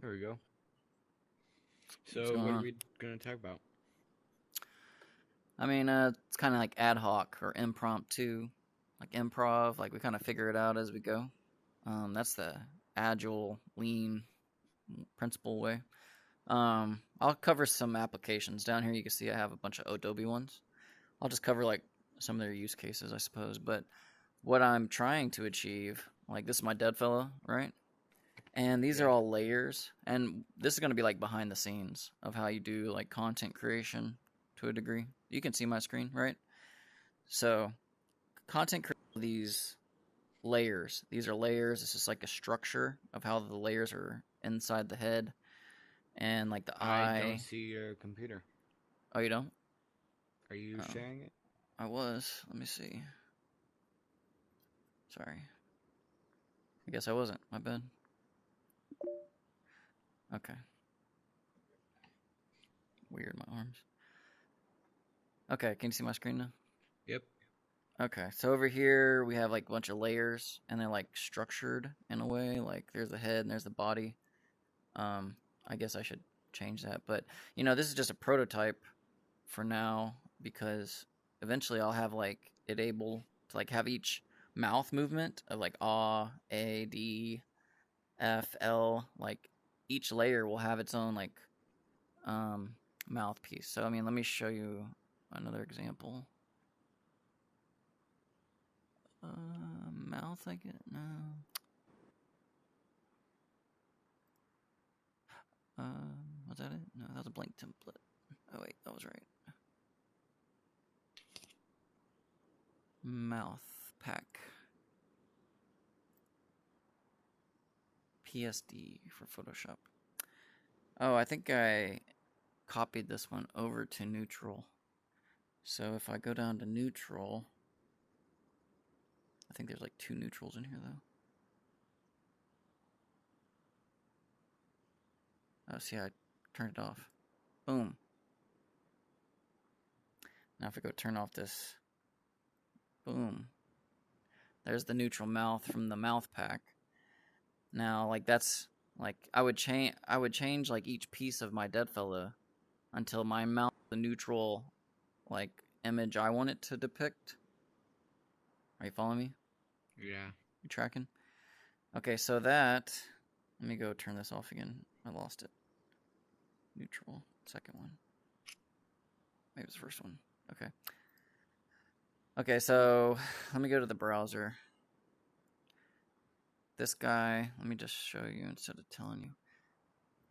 There we go. What's So, going what are on? we going to talk about? I mean, it's kind of like ad hoc or impromptu, like improv. Like we kind of figure it out as we go. That's the agile, lean, principle way. I'll cover some applications down here. You can see I have a bunch of Adobe ones. I'll just cover like some of their use cases, I suppose. But what I'm trying to achieve, like this is my dead fella, right? And these are Yeah. all layers, and this is going to be like behind the scenes of how you do like content creation to a degree. You can see my screen, right? So, content creation, these layers. These are layers. It's just like a structure of how the layers are inside the head and like the I don't eye. see your computer. Oh, you don't? Are you Oh, sharing it? I was. Let me see. Sorry. I guess I wasn't. My bad. Okay. Weird, my arms. Okay, can you see my screen now? Yep. Okay, so over here we have like a bunch of layers, and they're like structured in a way. Like there's the head and there's the body. Um, I guess I should change that, but this is just a prototype for now because eventually I'll have like it able to like have each mouth movement of like A, D, F, L. Like each layer will have its own like um mouthpiece. So I mean, let me show you another example. Mouth, I get no. Was that it? No, that was a blank template. Oh wait, that was right. Mouth pack. PSD for Photoshop. Oh, I think I copied this one over to neutral. So if I go down to neutral, I think there's like 2 neutrals in here though. Oh, see, I turned it off. Boom. Now if I go turn off this, boom. There's the neutral mouth from the mouth pack. Now, like that's like I would change like each piece of my dead fella until my mouth the neutral like image I want it to depict. Are you following me? Yeah. You tracking? Okay, so that let me go turn this off again. I lost it. Neutral, second one. Maybe it's the first one. Okay. Okay, so let me go to the browser. This guy, let me just show you instead of telling you.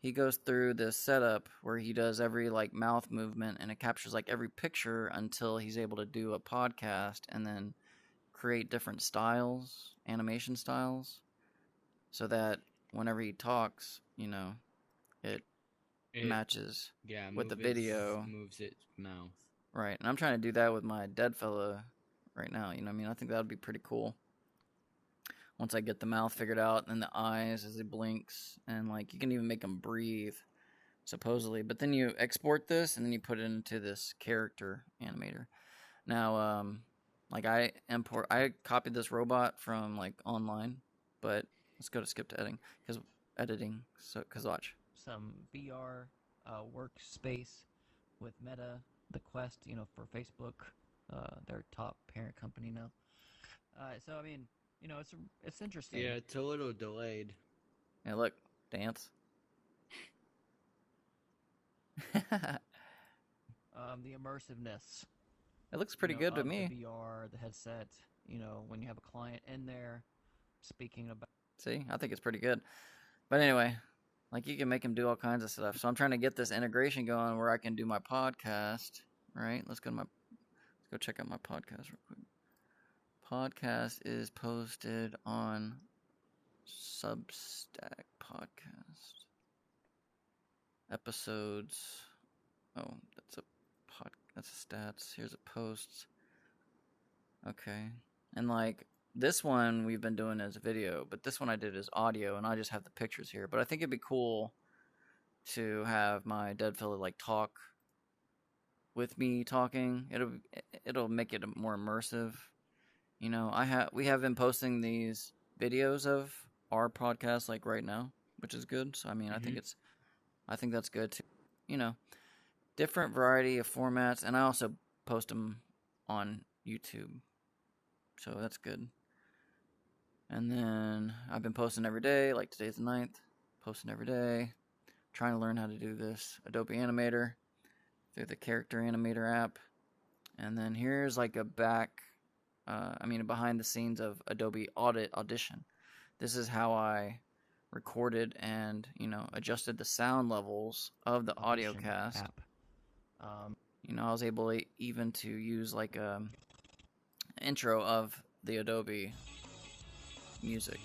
He goes through this setup where he does every like mouth movement and it captures like every picture until he's able to do a podcast and then create different styles, animation styles, so that whenever he talks, it It, matches yeah, with the video. moves its mouth. Right. And I'm trying to do that with my dead fella right now. You know what I mean? I think that would be pretty cool. Once I get the mouth figured out and the eyes as he blinks, and like you can even make him breathe, supposedly. But then you export this and then you put it into this character animator. Now, like I copied this robot from like online, but let's go to skip to editing because editing. So, cause watch. Some VR workspace with Meta, the Quest, for Facebook, their top parent company now. So I mean, it's Yeah, interesting. it's a little delayed. Yeah, look, dance. It The immersiveness, looks pretty good to of the me. VR, the headset. When you have a client in there speaking about. See, I think it's pretty good. But anyway, like you can make him do all kinds of stuff. So I'm trying to get this integration going where I can do my podcast. Right? Let's go check out my podcast real quick. Podcast is posted on Substack podcast episodes. Oh, that's a stats. Here's a posts. Okay, and like this one we've been doing as a video, but this one I did as audio, and I just have the pictures here. But I think it'd be cool to have my dead fella like talk with me talking. It'll make it more immersive. We have been posting these videos of our podcast like right now. which is good. So I mean, Mm-hmm. I think that's good too. You know, different variety of formats, and I also post them on YouTube, so that's good. And then I've been posting every day, like today's the 9th, posting every day, trying to learn how to do this Adobe Animator through the Character Animator app. And then here's like a behind the scenes of Adobe Audition. This is how I recorded and, adjusted the sound levels of the audio Audition cast. app. I was able even to use like a intro of the Adobe music.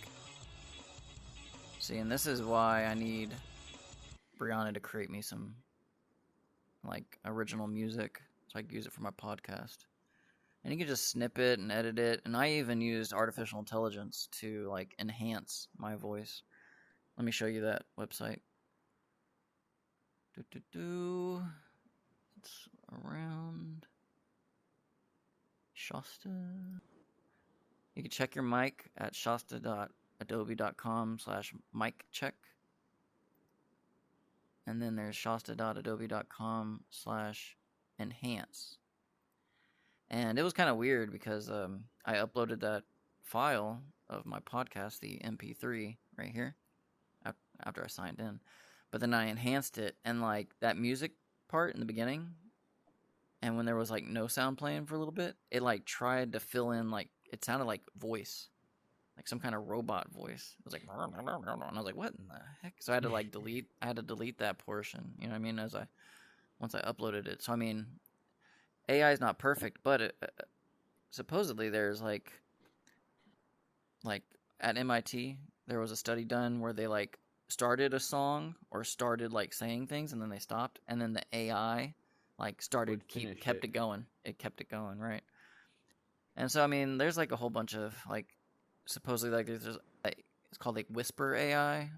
See, and this is why I need Brianna to create me some like original music so I can use it for my podcast. And you can just snip it and edit it. And I even used artificial intelligence to like enhance my voice. Let me show you that website. It's around Shasta. You can check your mic at shasta.adobe.com/mic check. And then there's shasta.adobe.com/enhance. And it was kind of weird because I uploaded that file of my podcast, the MP3, right here, after I signed in. But then I enhanced it, and like that music part in the beginning, and when there was like no sound playing for a little bit, it like tried to fill in, like it sounded like voice, like some kind of robot voice. It was like, and I was like, what in the heck? So I had to like delete that portion. You know what I mean? Once I uploaded it. So I mean, AI is not perfect, but supposedly there's like at MIT there was a study done where they like started a song or started like saying things and then they stopped, and then the AI like kept it going. It kept it going, right? And so I mean, there's like a whole bunch of like supposedly like there's like, it's called like Whisper AI,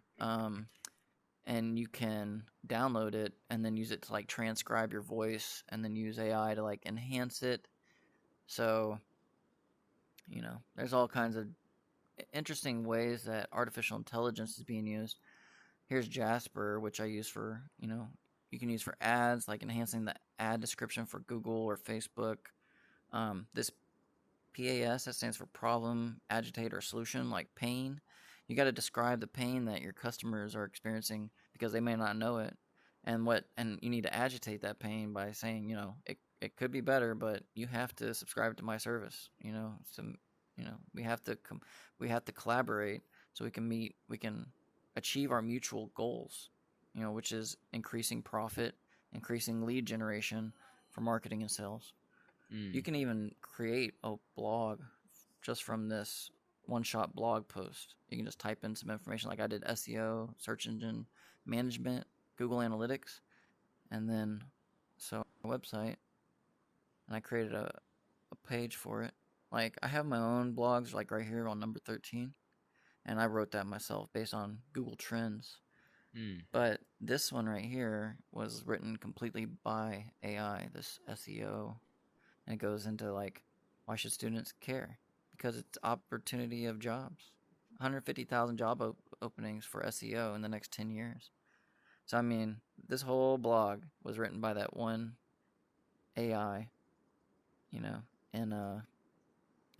and you can download it and then use it to like transcribe your voice and then use AI to like enhance it. So there's all kinds of interesting ways that artificial intelligence is being used. Here's Jasper, which I use for, you can use for ads, like enhancing the ad description for Google or Facebook. This PAS, that stands for problem, agitate, or solution, like pain. You got to describe the pain that your customers are experiencing because they may not know it. And you need to agitate that pain by saying, it could be better, but you have to subscribe to my service. We have to collaborate so we can achieve our mutual goals, which is increasing profit, increasing lead generation for marketing and sales. You can even create a blog just from this one-shot blog post. You can just type in some information like I did: SEO, search engine management, Google Analytics, and then a website, and I created a page for it. Like I have my own blogs like right here on number 13, and I wrote that myself based on Google Trends. But this one right here was written completely by AI, this SEO. And it goes into like, why should students care? Because it's opportunity of jobs. 150,000 job openings for SEO in the next 10 years. So I mean, this whole blog was written by that one AI, in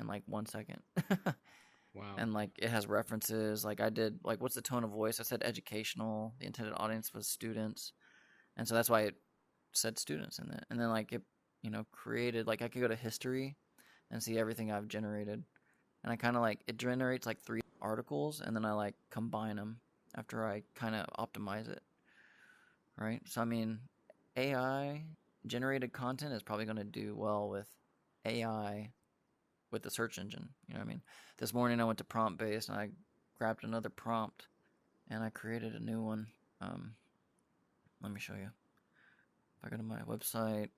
like 1 second. Wow. And like it has references. Like I did, like what's the tone of voice? I said educational. The intended audience was students, and so that's why it said students in it. And then like it, created, like I could go to history and see everything I've generated, and I kind of like it generates like 3 articles, and then I like combine them after I kind of optimize it, right? So I mean, AI generated content is probably going to do well with AI with the search engine. You know what I mean? This morning I went to prompt based and I grabbed another prompt and I created a new one. Let me show you. If I go to my website,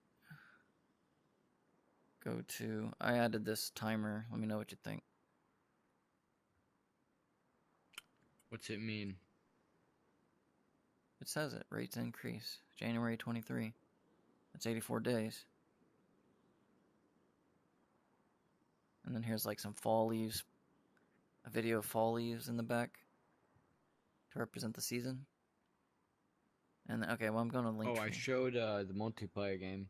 I added this timer. Let me know what you think. What's it mean? It says it. Rates increase. January 23. That's 84 days. And then here's like some fall leaves. A video of fall leaves in the back to represent the season. And okay, well, I'm going to link. Oh, I showed the multiplayer game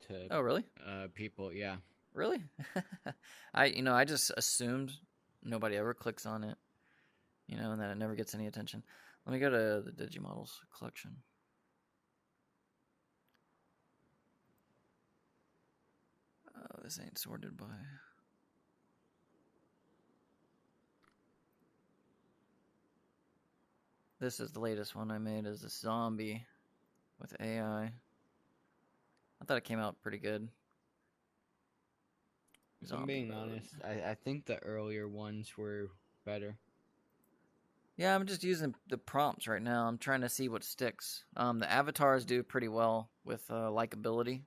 to Oh, really? people. Yeah. Really? I just assumed nobody ever clicks on it, and that it never gets any attention. Let me go to the DigiModels collection. Oh, this ain't sorted by. This is the latest one I made. Is this zombie with AI? I thought it came out pretty good. If I'm being honest, I think the earlier ones were better. Yeah, I'm just using the prompts right now. I'm trying to see what sticks. The avatars do pretty well with likability,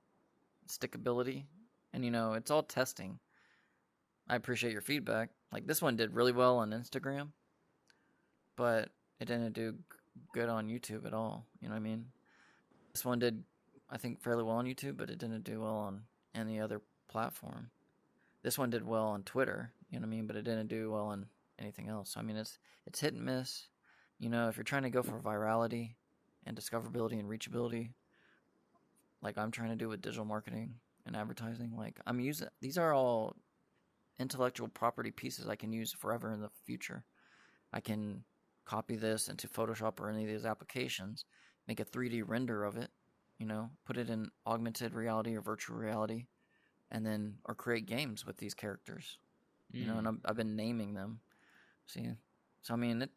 stickability, and it's all testing. I appreciate your feedback. Like this one did really well on Instagram, but it didn't do good on YouTube at all. You know what I mean? This one did, I think, fairly well on YouTube, but it didn't do well on any other platform. This one did well on Twitter, you know what I mean, but it didn't do well on anything else. So, I mean, it's hit and miss. If you're trying to go for virality and discoverability and reachability, like I'm trying to do with digital marketing and advertising, like I'm using, these are all intellectual property pieces I can use forever in the future. I can copy this into Photoshop or any of these applications, make a 3D render of it, put it in augmented reality or virtual reality, and then or create games with these characters, and I've been naming them. See, so I mean,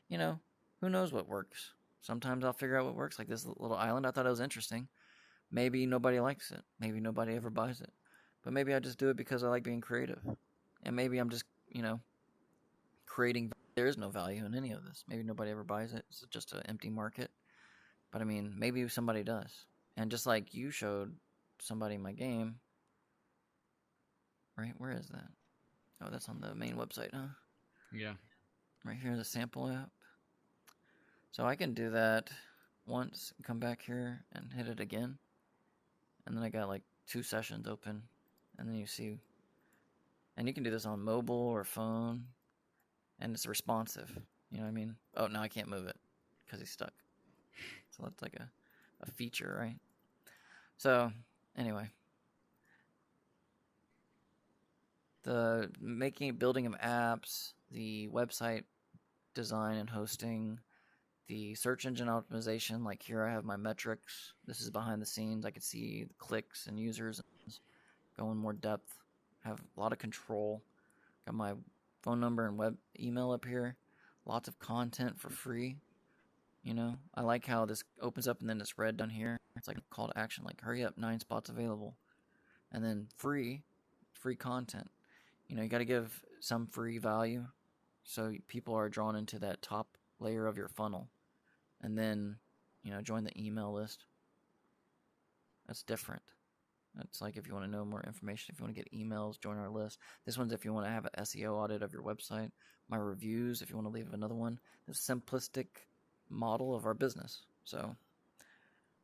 who knows what works? Sometimes I'll figure out what works. Like this little island, I thought it was interesting. Maybe nobody likes it. Maybe nobody ever buys it. But maybe I just do it because I like being creative, and maybe I'm just creating. There is no value in any of this. Maybe nobody ever buys it. It's just an empty market. But I mean, maybe somebody does. And just like you showed somebody in my game, right? Where is that? Oh, that's on the main website, huh? Yeah. Right here, the sample app. So I can do that once, come back here and hit it again. And then I got like 2 sessions open. And then you see. And you can do this on mobile or phone. And it's responsive. You know what I mean? Oh, now I can't move it because he's stuck. So that's like a feature, right? So, anyway. The building of apps, the website design and hosting, the search engine optimization. Like here I have my metrics. This is behind the scenes. I can see the clicks and users, go in more depth, have a lot of control. Got my phone number and web email up here. Lots of content for free. I like how this opens up and then it's red down here. It's like a call to action, like hurry up, 9 spots available. And then free content. You got to give some free value so people are drawn into that top layer of your funnel. And then, join the email list. That's different. That's like if you want to know more information, if you want to get emails, join our list. This one's if you want to have an SEO audit of your website. My reviews, if you want to leave another one. This simplistic model of our business. So,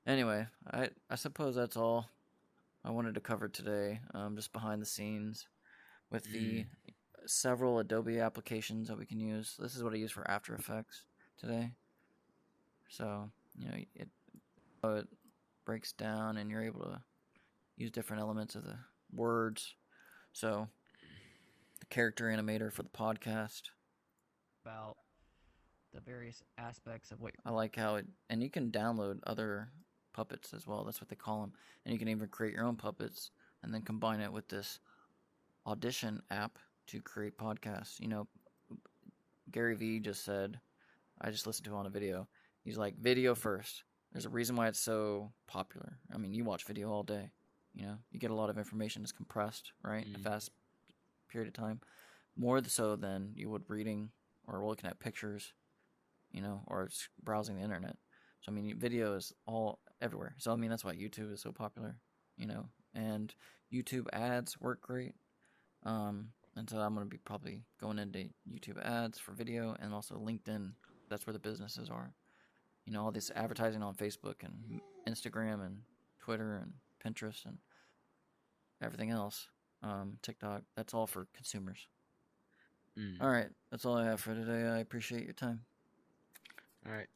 anyway, I suppose that's all I wanted to cover today. Just behind the scenes with the several Adobe applications that we can use. This is what I use for After Effects today. So, it breaks down and you're able to use different elements of the words. So, the character animator for the podcast. About the various aspects of what I like how and you can download other puppets as well. That's what they call them. And you can even create your own puppets and then combine it with this Audition app to create podcasts. Gary Vee just said, I just listened to him on a video. He's like, video first. There's a reason why it's so popular. I mean, you watch video all day. You get a lot of information. It's compressed, right? In a fast period of time. More so than you would reading or looking at pictures, or browsing the internet. So, I mean, video is all everywhere. So, I mean, that's why YouTube is so popular, and YouTube ads work great. And so I'm going to be probably going into YouTube ads for video and also LinkedIn. That's where the businesses are. All this advertising on Facebook and Instagram and Twitter and Pinterest and everything else. TikTok, that's all for consumers. All right, that's all I have for today. I appreciate your time. All right.